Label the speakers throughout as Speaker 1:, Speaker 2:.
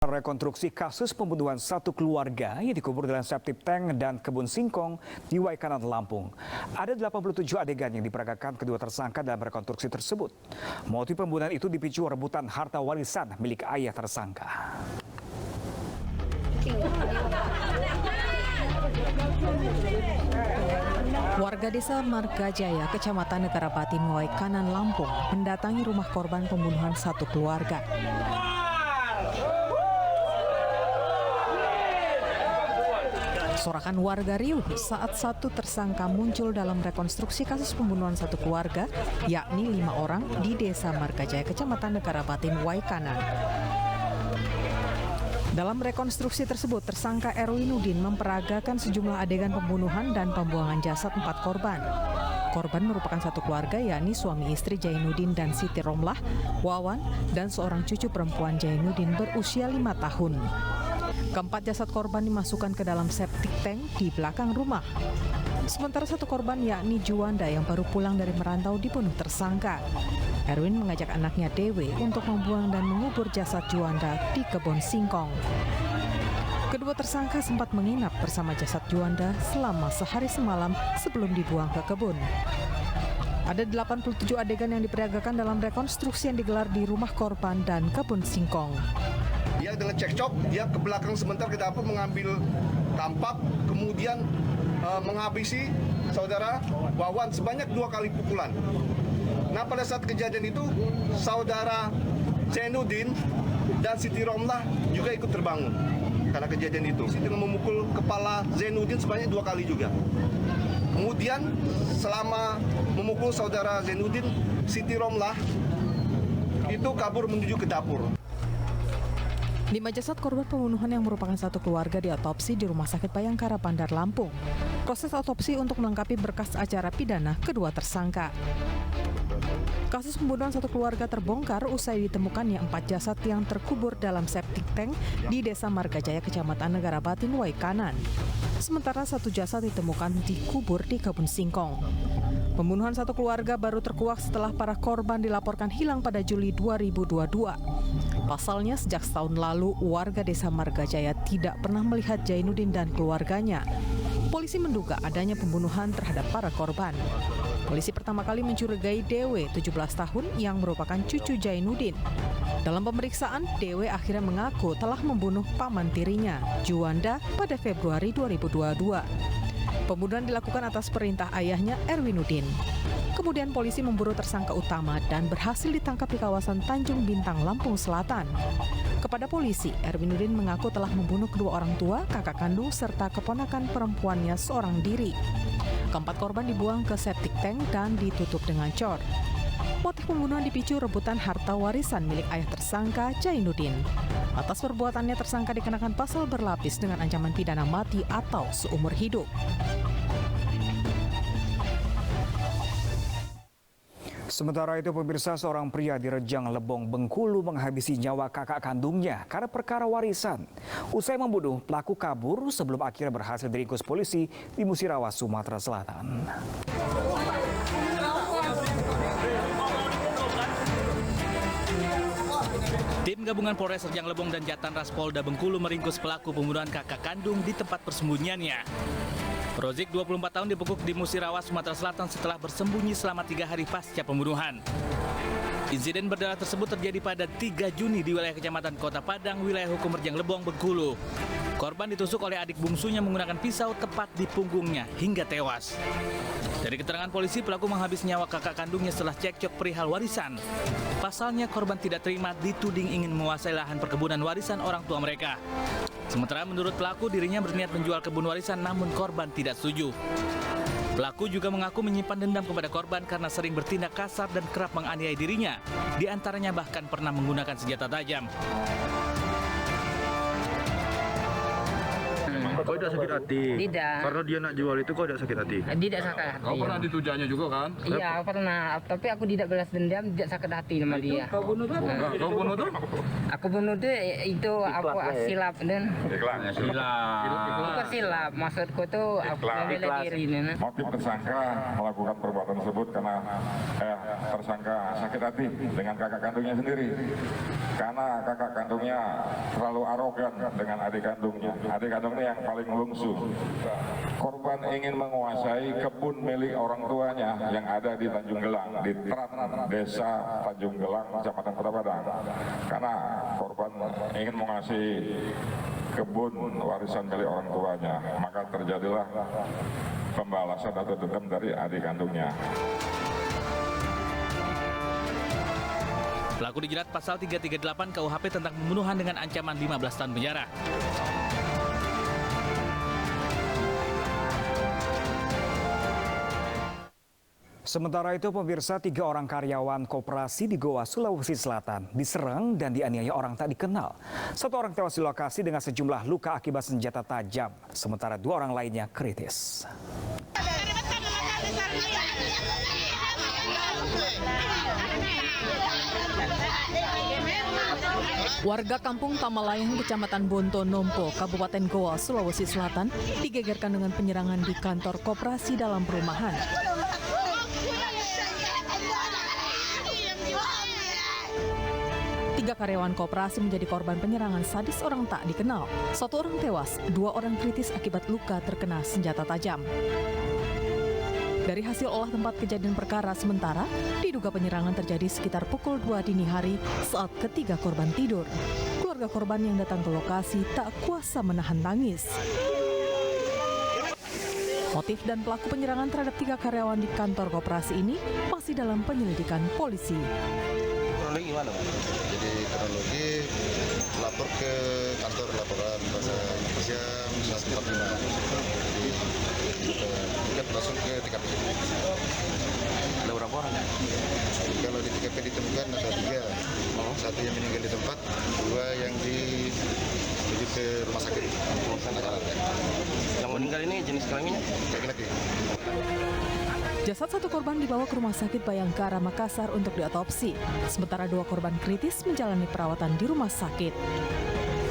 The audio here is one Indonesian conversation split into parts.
Speaker 1: Rekonstruksi kasus pembunuhan satu keluarga yang dikubur dalam septic tank dan kebun singkong di Waikanan, Lampung. Ada 87 adegan yang diperagakan kedua tersangka dalam rekonstruksi tersebut. Motif pembunuhan itu dipicu rebutan harta warisan milik ayah tersangka.
Speaker 2: Warga desa Margajaya, Kecamatan Negarapati, Waikanan, Lampung, mendatangi rumah korban pembunuhan satu keluarga. Sorakan warga riuh saat satu tersangka muncul dalam rekonstruksi kasus pembunuhan satu keluarga, yakni 5 orang di desa Margajaya, Kecamatan Negarapati, Waikanan. Dalam rekonstruksi tersebut, tersangka Erwinudin memperagakan sejumlah adegan pembunuhan dan pembuangan jasad 4 korban. Korban merupakan satu keluarga, yakni suami istri Jainuddin dan Siti Romlah, Wawan, dan seorang cucu perempuan Jainuddin berusia 5 tahun. Keempat jasad korban dimasukkan ke dalam septic tank di belakang rumah. Sementara satu korban, yakni Juanda yang baru pulang dari merantau, dibunuh tersangka. Erwin mengajak anaknya Dewe untuk membuang dan mengubur jasad Juanda di kebun singkong. Kedua tersangka sempat menginap bersama jasad Juanda selama sehari semalam sebelum dibuang ke kebun. Ada 87 adegan yang diperagakan dalam rekonstruksi yang digelar di rumah korban dan kebun singkong.
Speaker 3: Dia dengan cekcok, dia ke belakang sebentar ke dapur mengambil kampak, kemudian menghabisi saudara Wawan sebanyak 2 kali pukulan. Nah, pada saat kejadian itu, saudara Jainuddin dan Siti Romlah juga ikut terbangun karena kejadian itu. Dengan memukul kepala Jainuddin sebanyak 2 kali juga. Kemudian selama memukul saudara Jainuddin, Siti Romlah itu kabur menuju ke dapur.
Speaker 2: 5 jasad korban pembunuhan yang merupakan satu keluarga diotopsi di Rumah Sakit Bayangkara, Bandar Lampung. Proses otopsi untuk melengkapi berkas acara pidana kedua tersangka. Kasus pembunuhan satu keluarga terbongkar usai ditemukannya 4 jasad yang terkubur dalam septic tank di Desa Margajaya, Kecamatan Negarapati, Waikanan. Sementara 1 jasad ditemukan dikubur di kebun singkong. Pembunuhan satu keluarga baru terkuak setelah para korban dilaporkan hilang pada Juli 2022. Pasalnya, sejak setahun lalu, warga desa Margajaya tidak pernah melihat Jainuddin dan keluarganya. Polisi menduga adanya pembunuhan terhadap para korban. Polisi pertama kali mencurigai Dewe, 17 tahun, yang merupakan cucu Jainuddin. Dalam pemeriksaan, Dewe akhirnya mengaku telah membunuh paman tirinya, Juanda, pada Februari 2022. Pembunuhan dilakukan atas perintah ayahnya, Erwinudin. Kemudian polisi memburu tersangka utama dan berhasil ditangkap di kawasan Tanjung Bintang, Lampung Selatan. Kepada polisi, Erwinudin mengaku telah membunuh kedua orang tua, kakak kandung, serta keponakan perempuannya seorang diri. Keempat korban dibuang ke septic tank dan ditutup dengan cor. Motif pembunuhan dipicu rebutan harta warisan milik ayah tersangka, Jainuddin. Atas perbuatannya, tersangka dikenakan pasal berlapis dengan ancaman pidana mati atau seumur hidup.
Speaker 1: Sementara itu, pemirsa, seorang pria di Rejang Lebong, Bengkulu menghabisi nyawa kakak kandungnya karena perkara warisan. Usai membunuh, pelaku kabur sebelum akhirnya berhasil diringkus polisi di Musirawas, Sumatera Selatan.
Speaker 4: Tim gabungan Polres Rejang Lebong dan Jatanras Polda Bengkulu meringkus pelaku pembunuhan kakak kandung di tempat persembunyiannya. Rozik, 24 tahun, dibekuk di Musirawas, Sumatera Selatan setelah bersembunyi selama 3 hari pasca pembunuhan. Insiden berdarah tersebut terjadi pada 3 Juni di wilayah Kecamatan Kota Padang, wilayah hukum Rejang Lebong, Bengkulu. Korban ditusuk oleh adik bungsunya menggunakan pisau tepat di punggungnya hingga tewas. Dari keterangan polisi, pelaku menghabis nyawa kakak kandungnya setelah cekcok perihal warisan. Pasalnya, korban tidak terima dituding ingin menguasai lahan perkebunan warisan orang tua mereka. Sementara menurut pelaku, dirinya berniat menjual kebun warisan, namun korban tidak setuju. Pelaku juga mengaku menyimpan dendam kepada korban karena sering bertindak kasar dan kerap menganiaya dirinya. Di antaranya bahkan pernah menggunakan senjata tajam.
Speaker 5: Kau tidak sakit hati?
Speaker 6: Tidak.
Speaker 5: Karena dia nak jual itu kau tidak sakit hati?
Speaker 6: Tidak sakit hati.
Speaker 7: Kau pernah ditujanya juga kan?
Speaker 6: Iya, pernah. Tapi aku tidak balas dendam, tidak sakit hati sama dia.
Speaker 7: Kau bunuh tuh? Kau bunuh tuh?
Speaker 6: Aku bunuh tuh itu aku silap dan bukan silap. Maksudku tuh aku membela diri.
Speaker 8: Motif tersangka melakukan perbuatan tersebut karena tersangka sakit hati dengan kakak kandungnya sendiri. karena kakak kandungnya terlalu arogan dengan adik kandungnya. Adik kandungnya yang paling lungsu. Korban ingin menguasai kebun milik orang tuanya yang ada di Tanjung Gelang, di Tran, Desa Tanjung Gelang, Kecamatan Kota Padang. Karena korban ingin menguasai kebun warisan milik orang tuanya, maka terjadilah pembalasan atau dendam dari adik kandungnya.
Speaker 4: Pelaku dijerat pasal 338 KUHP tentang pembunuhan dengan ancaman 15 tahun penjara.
Speaker 1: Sementara itu, pemirsa, 3 orang karyawan koperasi di Goa, Sulawesi Selatan diserang dan dianiaya orang tak dikenal. 1 orang tewas di lokasi dengan sejumlah luka akibat senjata tajam, sementara 2 orang lainnya kritis.
Speaker 2: Warga kampung Tamalayang, Kecamatan Bonto Nompo, Kabupaten Goa, Sulawesi Selatan, digegerkan dengan penyerangan di kantor koperasi dalam perumahan. 3 karyawan koperasi menjadi korban penyerangan sadis orang tak dikenal. 1 orang tewas, 2 orang kritis akibat luka terkena senjata tajam. Dari hasil olah tempat kejadian perkara sementara, diduga penyerangan terjadi sekitar pukul 2 dini hari saat ketiga korban tidur. Keluarga korban yang datang ke lokasi tak kuasa menahan tangis. Motif dan pelaku penyerangan terhadap 3 karyawan di kantor koperasi ini masih dalam penyelidikan polisi.
Speaker 9: Kronologi gimana, Pak? Jadi kronologi lapor ke kantor laporan bahasa Indonesia 145. Jadi langsung ke TKP. Ada berapa orang? Kalau di TKP ditemukan ada 3. 1 yang meninggal di tempat, 2 yang menuju ke rumah sakit. Yang meninggal ini jenis kelaminnya? Laki-laki.
Speaker 2: Jasad 1 korban dibawa ke Rumah Sakit Bayangkara, Makassar untuk diotopsi. Sementara 2 korban kritis menjalani perawatan di rumah sakit.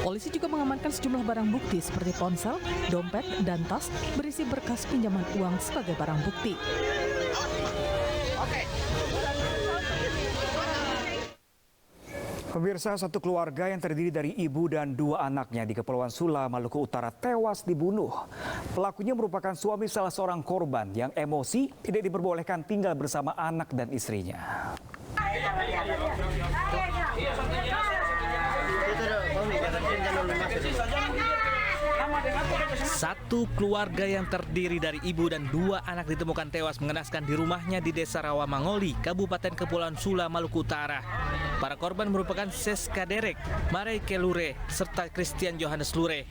Speaker 2: Polisi juga mengamankan sejumlah barang bukti seperti ponsel, dompet, dan tas berisi berkas pinjaman uang sebagai barang bukti.
Speaker 1: Pemirsa, 1 keluarga yang terdiri dari ibu dan 2 anaknya di Kepulauan Sula, Maluku Utara tewas dibunuh. Pelakunya merupakan suami salah seorang korban yang emosi tidak diperbolehkan tinggal bersama anak dan istrinya.
Speaker 4: Satu keluarga yang terdiri dari ibu dan 2 anak ditemukan tewas mengenaskan di rumahnya di Desa Rawamangoli, Kabupaten Kepulauan Sula, Maluku Utara. Para korban merupakan Seska Derek, Mareke Lure, serta Christian Johannes Lure.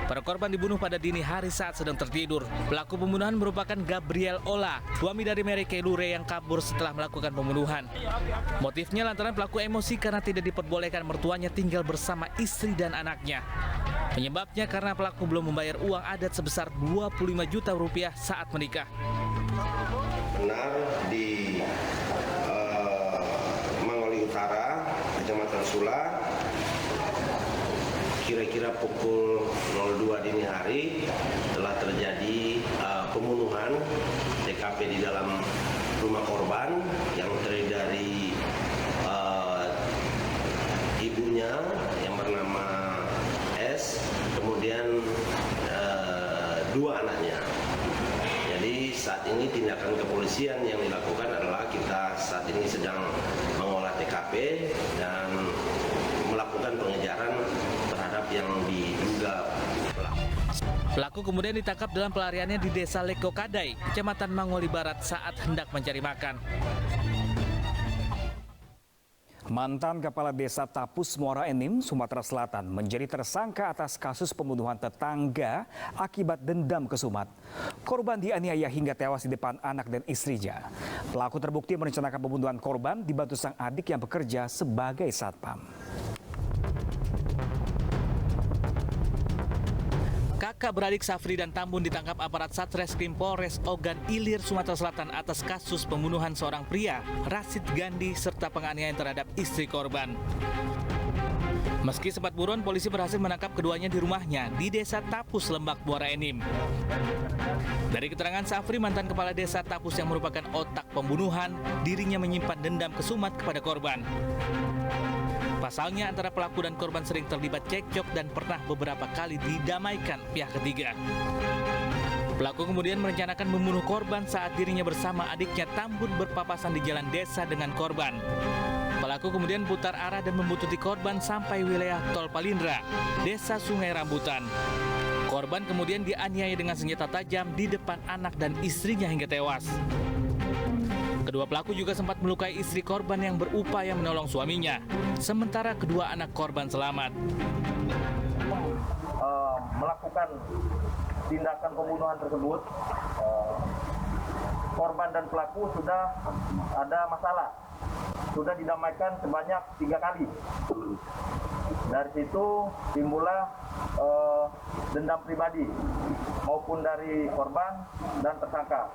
Speaker 4: Para korban dibunuh pada dini hari saat sedang tertidur. Pelaku pembunuhan merupakan Gabriel Ola, suami dari Mareke Lure yang kabur setelah melakukan pembunuhan. Motifnya lantaran pelaku emosi karena tidak diperbolehkan mertuanya tinggal bersama istri dan anaknya. Penyebabnya karena pelaku belum membayar uang adat sebesar 25 juta rupiah saat menikah.
Speaker 10: Benar di Mangoli Utara, Kecamatan Sula, kira-kira pukul 02 dini hari telah terjadi pembunuhan TKP di dalam rumah korban yang terdiri dari ibunya yang bernama S, kemudian 2 anaknya. Jadi saat ini tindakan kepolisian yang dilakukan adalah kita saat ini sedang mengolah TKP dan melakukan pengejaran terhadap yang diduga pelaku.
Speaker 4: Pelaku kemudian ditangkap dalam pelariannya di Desa Leko Kadai, Kecamatan Mangoli Barat saat hendak mencari makan.
Speaker 1: Mantan Kepala Desa Tapus Muara Enim, Sumatera Selatan menjadi tersangka atas kasus pembunuhan tetangga akibat dendam kesumat. Korban dianiaya hingga tewas di depan anak dan istrinya. Pelaku terbukti merencanakan pembunuhan korban dibantu sang adik yang bekerja sebagai satpam.
Speaker 4: Kakak beradik Safri dan Tambun ditangkap aparat Satreskrim Polres Ogan Ilir, Sumatera Selatan atas kasus pembunuhan seorang pria, Rashid Gandhi, serta penganiayaan terhadap istri korban. Meski sempat buron, polisi berhasil menangkap keduanya di rumahnya di Desa Tapus, Lembak, Muara Enim. Dari keterangan Safri, mantan kepala desa Tapus yang merupakan otak pembunuhan, dirinya menyimpan dendam kesumat kepada korban. Pasalnya antara pelaku dan korban sering terlibat cekcok dan pernah beberapa kali didamaikan pihak ketiga. Pelaku kemudian merencanakan membunuh korban saat dirinya bersama adiknya tambun berpapasan di jalan desa dengan korban. Pelaku kemudian putar arah dan membuntuti korban sampai wilayah Tol Palindra, Desa Sungai Rambutan. Korban kemudian dianiaya dengan senjata tajam di depan anak dan istrinya hingga tewas. Kedua pelaku juga sempat melukai istri korban yang berupaya menolong suaminya, sementara kedua anak korban selamat.
Speaker 11: Melakukan tindakan pembunuhan tersebut, korban dan pelaku sudah ada masalah, sudah didamaikan sebanyak 3 kali. Dari situ timbullah dendam pribadi maupun dari korban dan tersangka.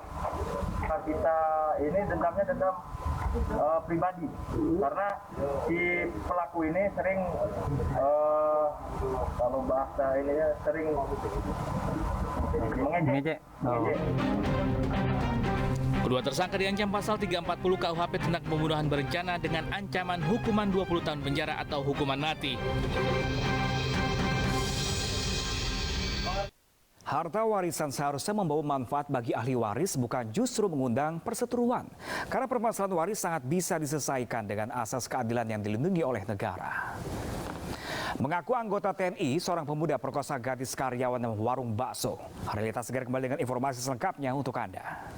Speaker 11: Kita ini dendamnya dendam pribadi karena si pelaku ini sering kalau bahasa ini sering mengejek.
Speaker 4: Kedua tersangka diancam pasal 340 KUHP tentang pembunuhan berencana dengan ancaman hukuman 20 tahun penjara atau hukuman mati.
Speaker 1: Harta warisan seharusnya membawa manfaat bagi ahli waris, bukan justru mengundang perseteruan. Karena permasalahan waris sangat bisa diselesaikan dengan asas keadilan yang dilindungi oleh negara. Mengaku anggota TNI, seorang pemuda perkosa gadis karyawan warung bakso. Realitas segera kembali dengan informasi selengkapnya untuk Anda.